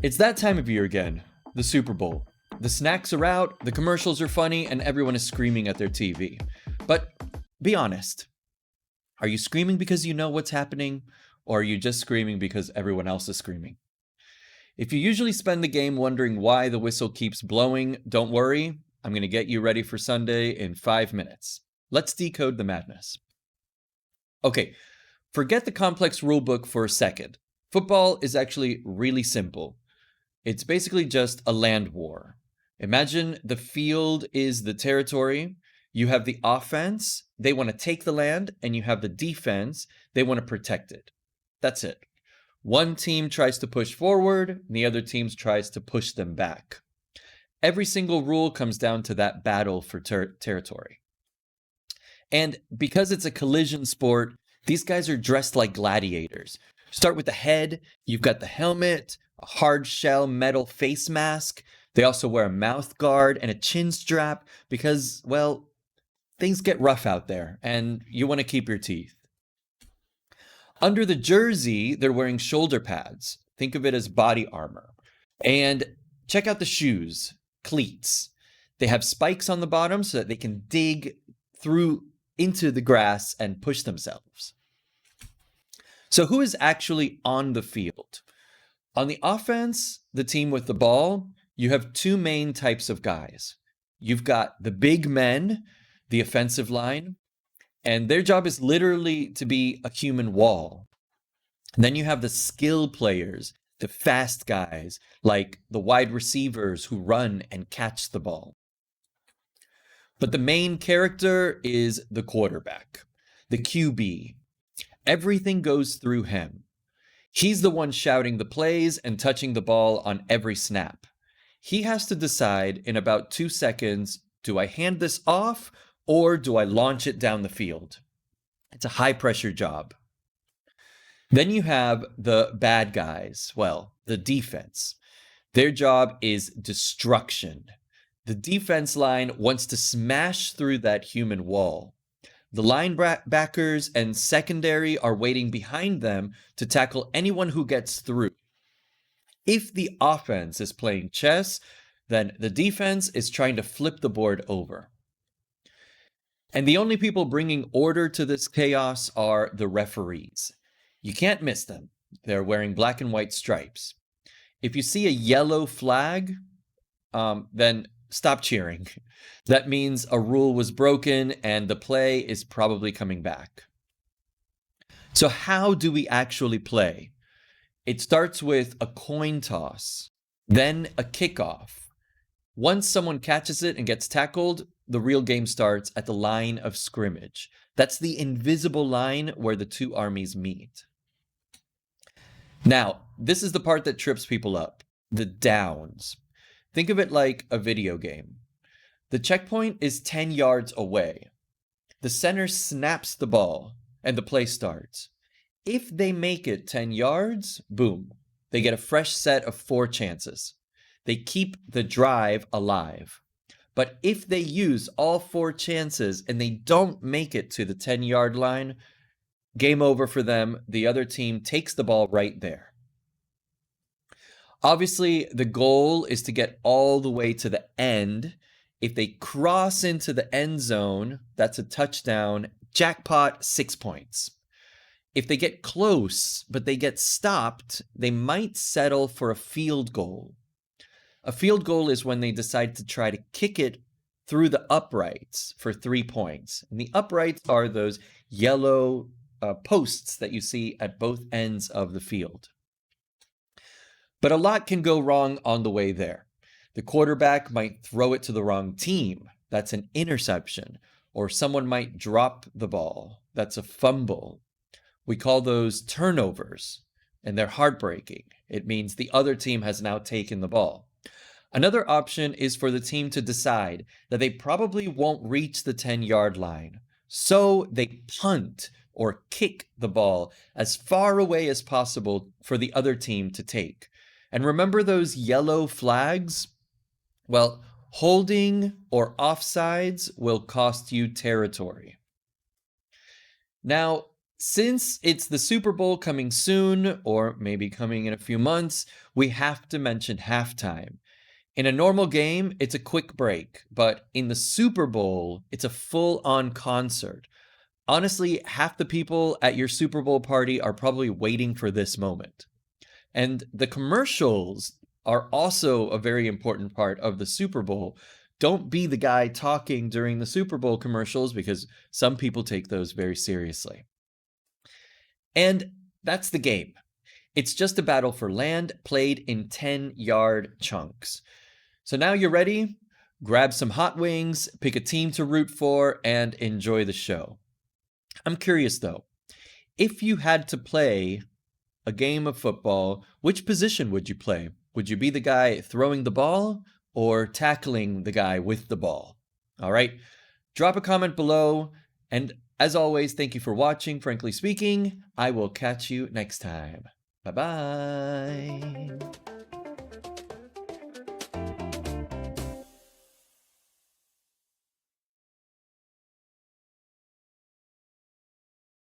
It's that time of year again, the Super Bowl. The snacks are out, the commercials are funny, and everyone is screaming at their TV. But be honest, are you screaming because you know what's happening, or are you just screaming because everyone else is screaming? If you usually spend the game wondering why the whistle keeps blowing, don't worry, I'm going to get you ready for Sunday in 5 minutes. Let's decode the madness. Okay, forget the complex rulebook for a second. Football is actually really simple. It's basically just a land war. Imagine the field is the territory. You have the offense, they want to take the land, and you have the defense, they want to protect it. That's it. One team tries to push forward, and the other team tries to push them back. Every single rule comes down to that battle for territory. And because it's a collision sport, these guys are dressed like gladiators. Start with the head, you've got the helmet, a hard shell metal face mask. They also wear a mouth guard and a chin strap because, well, things get rough out there and you want to keep your teeth. Under the jersey, they're wearing shoulder pads. Think of it as body armor. And check out the shoes, cleats. They have spikes on the bottom so that they can dig through into the grass and push themselves. So who is actually on the field? On the offense, the team with the ball, you have two main types of guys. You've got the big men, the offensive line, and their job is literally to be a human wall. And then you have the skill players, the fast guys, like the wide receivers who run and catch the ball. But the main character is the quarterback, the QB. Everything goes through him. He's the one shouting the plays and touching the ball on every snap. He has to decide in about 2 seconds, do I hand this off or do I launch it down the field? It's a high pressure job. Then you have the bad guys, well, the defense. Their job is destruction. The defense line wants to smash through that human wall. The linebackers and secondary are waiting behind them to tackle anyone who gets through. If the offense is playing chess, then the defense is trying to flip the board over. And the only people bringing order to this chaos are the referees. You can't miss them. They're wearing black and white stripes. If you see a yellow flag, then stop cheering. That means a rule was broken and the play is probably coming back. So how do we actually play? It starts with a coin toss, then a kickoff. Once someone catches it and gets tackled, the real game starts at the line of scrimmage. That's the invisible line where the two armies meet. Now, this is the part that trips people up, the downs. Think of it like a video game. The checkpoint is 10 yards away. The center snaps the ball and the play starts. If they make it 10 yards, boom, they get a fresh set of 4 chances. They keep the drive alive. But if they use all 4 chances and they don't make it to the 10-yard line, game over for them. The other team takes the ball right there. Obviously, the goal is to get all the way to the end. If they cross into the end zone, that's a touchdown. Jackpot, 6 points. If they get close, but they get stopped, they might settle for a field goal. A field goal is when they decide to try to kick it through the uprights for 3 points. And the uprights are those yellow posts that you see at both ends of the field. But a lot can go wrong on the way there. The quarterback might throw it to the wrong team. That's an interception. Or someone might drop the ball. That's a fumble. We call those turnovers, and they're heartbreaking. It means the other team has now taken the ball. Another option is for the team to decide that they probably won't reach the 10-yard line. So they punt or kick the ball as far away as possible for the other team to take. And remember those yellow flags? Well, holding or offsides will cost you territory. Now, Since it's the Super Bowl coming soon, or maybe coming in a few months, we have to mention halftime. In a normal game, it's a quick break, but in the Super Bowl, it's a full-on concert. Honestly, half the people at your Super Bowl party are probably waiting for this moment. And the commercials are also a very important part of the Super Bowl. Don't be the guy talking during the Super Bowl commercials because some people take those very seriously. And that's the game. It's just a battle for land played in 10-yard chunks. So now you're ready? Grab some hot wings, pick a team to root for, and enjoy the show. I'm curious though, if you had to play a game of football, which position would you play? Would you be the guy throwing the ball or tackling the guy with the ball? All right, drop a comment below. And as always, thank you for watching, Frankly Speaking. I will catch you next time. Bye-bye.